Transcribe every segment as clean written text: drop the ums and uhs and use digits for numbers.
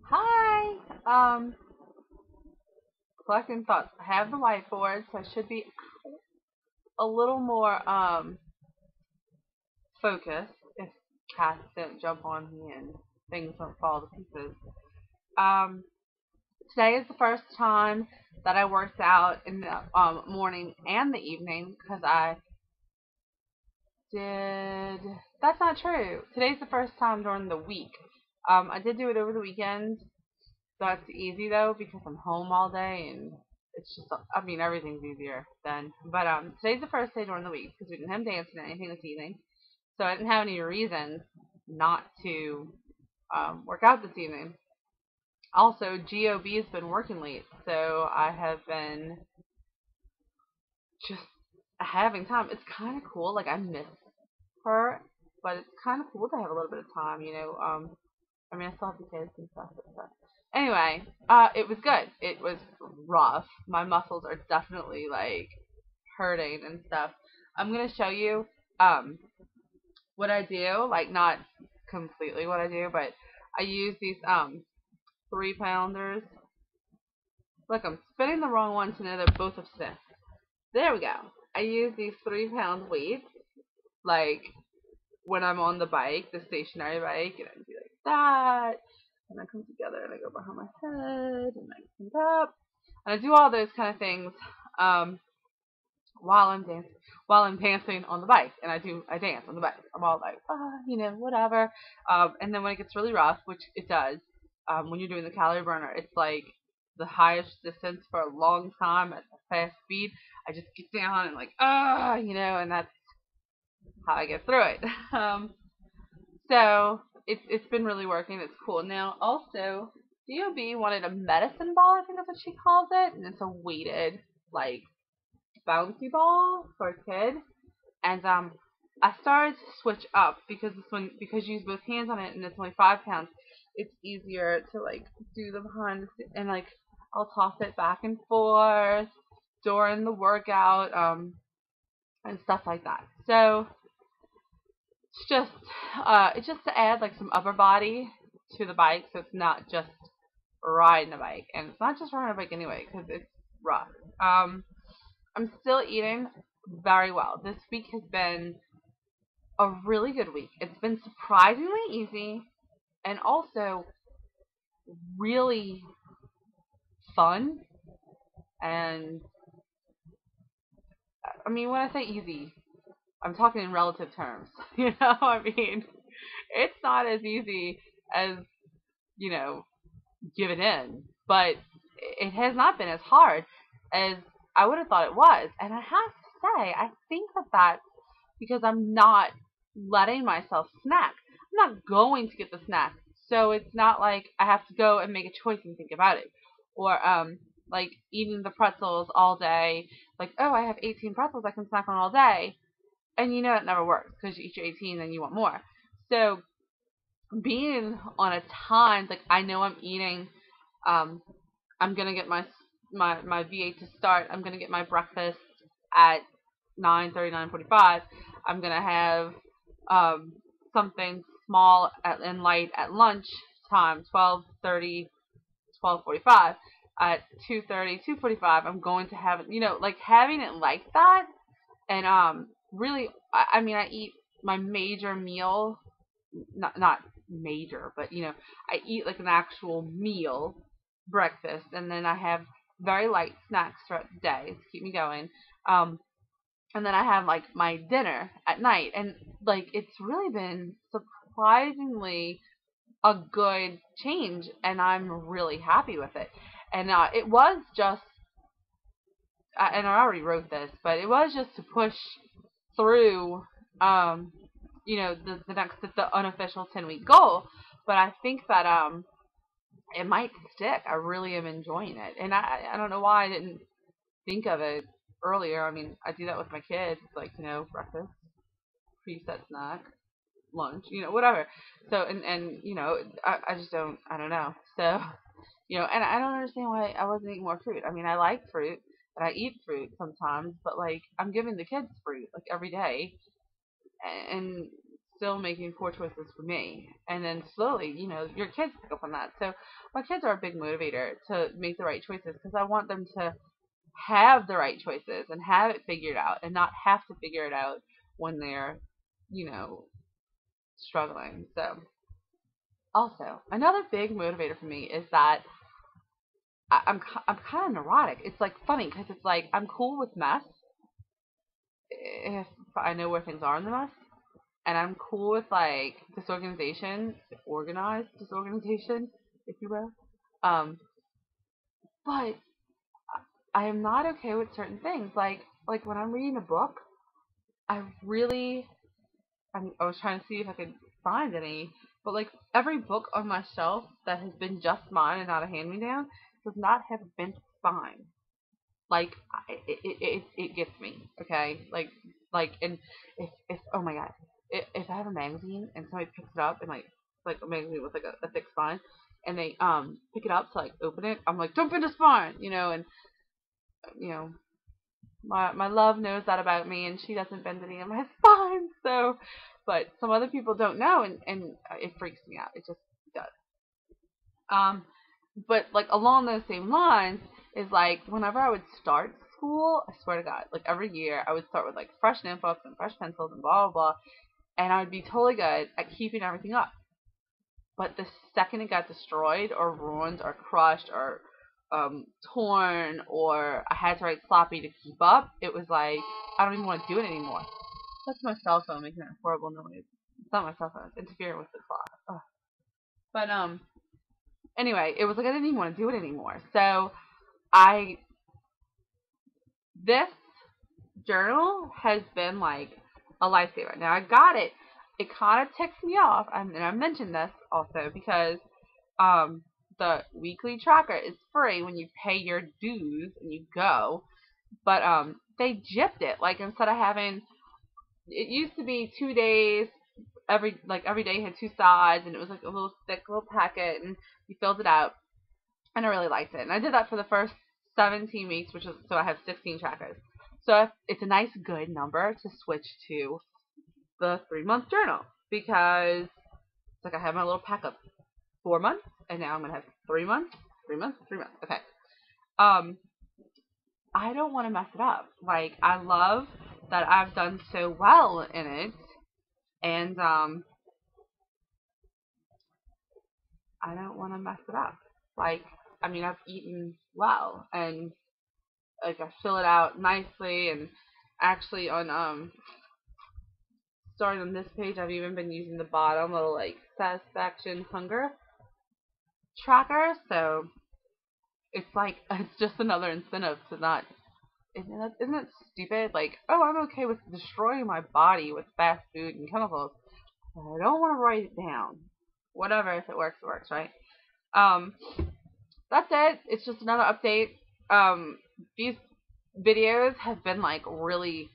Hi. Collecting thoughts. I have the whiteboard, so I should be a little more focused if cats don't jump on me and things don't fall to pieces. Um, Today is the first time that I worked out in the morning and the evening because I did. That's not true. Today's the first time during the week. I did do it over the weekend. That's easy though because I'm home all day and it's just I mean everything's easier then. But today's the first day during the week because we didn't have dancing or anything this evening, so I didn't have any reason not to work out this evening. Also, GOB has been working late, so I have been just having time. It's kind of cool. Like I miss her, but it's kind of cool to have a little bit of time. I mean, I still have the kids and stuff, but anyway, it was good. It was rough. My muscles are definitely like hurting and stuff. I'm gonna show you what I do, like not completely what I do, but I use these 3 pounders. Look, I'm spinning the wrong one to know that both have sniffed. There we go. I use these 3 pound weights like when I'm on the bike, the stationary bike, and I do like that, and I come together and I go behind my head and I stand up, and I do all those kind of things um, while I'm dancing on the bike, and I dance on the bike. I'm all like, whatever. And then when it gets really rough, which it does, when you're doing the calorie burner, it's like the highest distance for a long time at a fast speed. I just get down and like, and that's how I get through it. So it's been really working. It's cool. Now also, DOB wanted a medicine ball. I think that's what she calls it, and it's a weighted like bouncy ball for a kid. And I started to switch up because because you use both hands on it and it's only 5 pounds. It's easier to like do the behind and like I'll toss it back and forth during the workout and stuff like that. So it's just to add like some upper body to the bike, so it's not just riding a bike, and it's not just riding a bike anyway because it's rough. I'm still eating very well. This week has been a really good week. It's been surprisingly easy and also really fun. And I mean, when I say easy, I'm talking in relative terms. I mean, it's not as easy as, you know, giving in, but it has not been as hard as I would have thought it was. And I have to say, I think that that's because I'm not letting myself snack. I'm not going to get the snack. So it's not like I have to go and make a choice and think about it. Or like eating the pretzels all day. Like, oh, I have 18 pretzels I can snack on all day. And you know it never works because you eat your 18 and you want more. So being on a time, like I know I'm eating, I'm gonna get my V8 to start. I'm gonna get my breakfast at 9:30, 9:45. I'm gonna have something small and light at lunch time, 12:30, 12:45. At 2:30, 2:45, I'm going to have it. Like having it like that, and really, I mean, I eat my major meal, not major, but I eat like an actual meal, breakfast, and then I have very light snacks throughout the day to keep me going. And then I have like my dinner at night, and like it's really been surprisingly a good change, and I'm really happy with it. And it was just, and I already wrote this, but it was just to push through, um, the unofficial 10-week goal. But I think that it might stick. I really am enjoying it, and I don't know why I didn't think of it earlier. I mean, I do that with my kids, like breakfast, preset snack, lunch, whatever. So and I just I don't know. So and I don't understand why I wasn't eating more fruit. I mean, I like fruit and I eat fruit sometimes, but like I'm giving the kids fruit like every day, and still making poor choices for me. And then slowly, your kids pick up on that. So my kids are a big motivator to make the right choices because I want them to have the right choices and have it figured out and not have to figure it out when they're, you know, struggling. So also, another big motivator for me is that I'm kind of neurotic. It's like funny because it's like I'm cool with mess if I know where things are in the mess, and I'm cool with like disorganization, organized disorganization, if you will. Um, but I am not okay with certain things. Like when I'm reading a book, I really I was trying to see if I could find any, but like every book on my shelf that has been just mine and not a hand me down does not have a bent spine. Like it gets me, okay? And if oh my god, if I have a magazine and somebody picks it up and like a magazine with like a thick spine, and they pick it up to like open it, I'm like, don't bend the spine, and you know my love knows that about me, and she doesn't bend any of my spine. So, but some other people don't know, and it freaks me out. It just does. Um, but like along those same lines is like whenever I would start school, I swear to God, like every year I would start with like fresh notebooks and fresh pencils and blah blah blah, and I would be totally good at keeping everything up. But the second it got destroyed or ruined or crushed or torn or I had to write sloppy to keep up, it was like I don't even want to do it anymore. That's my cell phone making that horrible noise. It's not my cell phone. It's interfering with the clock. Ugh. But anyway, it was like I didn't even want to do it anymore. So I this journal has been like a lifesaver. Now I got it. It kind of ticks me off, and I mentioned this also because um, the weekly tracker is free when you pay your dues and you go, but they gypped it. Like instead of having, it used to be 2 days. Every day had two sides, and it was like a little thick little packet, and you filled it out, and I really liked it. And I did that for the first 17 weeks, which is so I have 16 trackers. So it's a nice good number to switch to the 3 month journal because it's like I have my little pack of 4 months, and now I'm gonna have 3 months, 3 months, 3 months. Okay. Um, I don't want to mess it up. Like I love that I've done so well in it, and I don't want to mess it up. Like I mean, I've eaten well, and like I fill it out nicely, and actually on starting on this page, I've even been using the bottom little like satisfaction hunger tracker, so it's like it's just another incentive to not. Isn't it stupid? Like, oh, I'm okay with destroying my body with fast food and chemicals, but I don't want to write it down. Whatever, if it works, it works, right? Um, that's it. It's just another update. These videos have been like really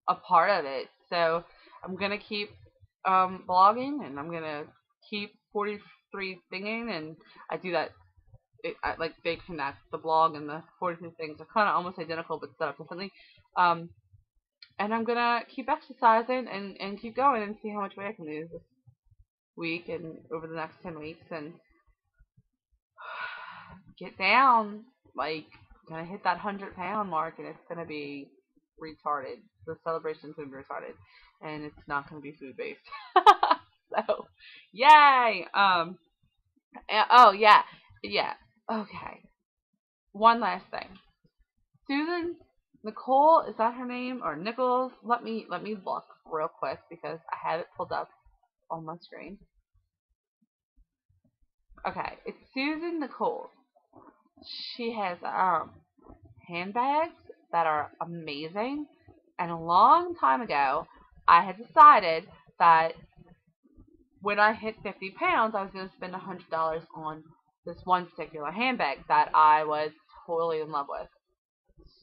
a part of it, so I'm gonna keep blogging, and I'm gonna keep 43 thinging, and I do that like they connect. The blog and the 42 things are kind of almost identical but set up differently. Um, and I'm gonna keep exercising and keep going and see how much weight I can lose this week and over the next 10 weeks and get down. Like, gonna hit that 100 pound mark, and it's gonna be retarded. The celebration's gonna be retarded, and it's not gonna be food based. So, yay! Oh yeah, yeah. Okay. One last thing. Susan Nicole, is that her name or Nichols? Let me look real quick because I have it pulled up on my screen. Okay, it's Susan Nicole. She has handbags that are amazing. And a long time ago, I had decided that when I hit 50 pounds, I was going to spend $100 on this one particular handbag that I was totally in love with.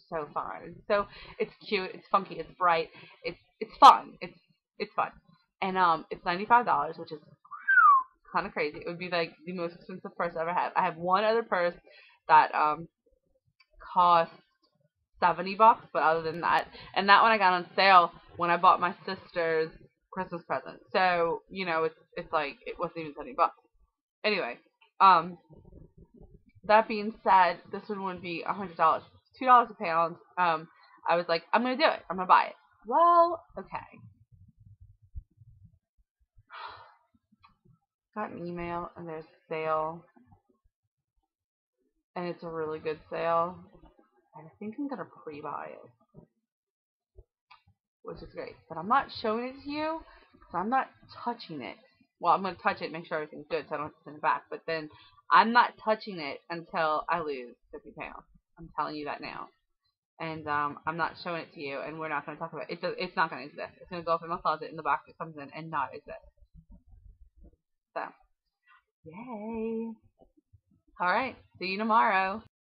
So fun. So it's cute, it's funky, it's bright, it's fun. It's fun. And it's $95, which is kind of crazy. It would be like the most expensive purse I ever had. I have one other purse that cost $70, but other than that, and that one I got on sale when I bought my sister's Christmas present. So, it's like it wasn't even $70. Anyway, um, that being said, this one would be $100, $2 a pound. I was like, I'm gonna do it. I'm gonna buy it. Well, okay. Got an email and there's a sale, and it's a really good sale. And I think I'm gonna pre-buy it, which is great. But I'm not showing it to you because I'm not touching it. Well, I'm gonna touch it, make sure everything's good, so I don't have to send it back. But then I'm not touching it until I lose 50 pounds. I'm telling you that now. And I'm not showing it to you, and we're not gonna talk about it. It's not gonna exist. It's gonna go up in my closet in the box it comes in and not exist. So, yay! All right. See you tomorrow.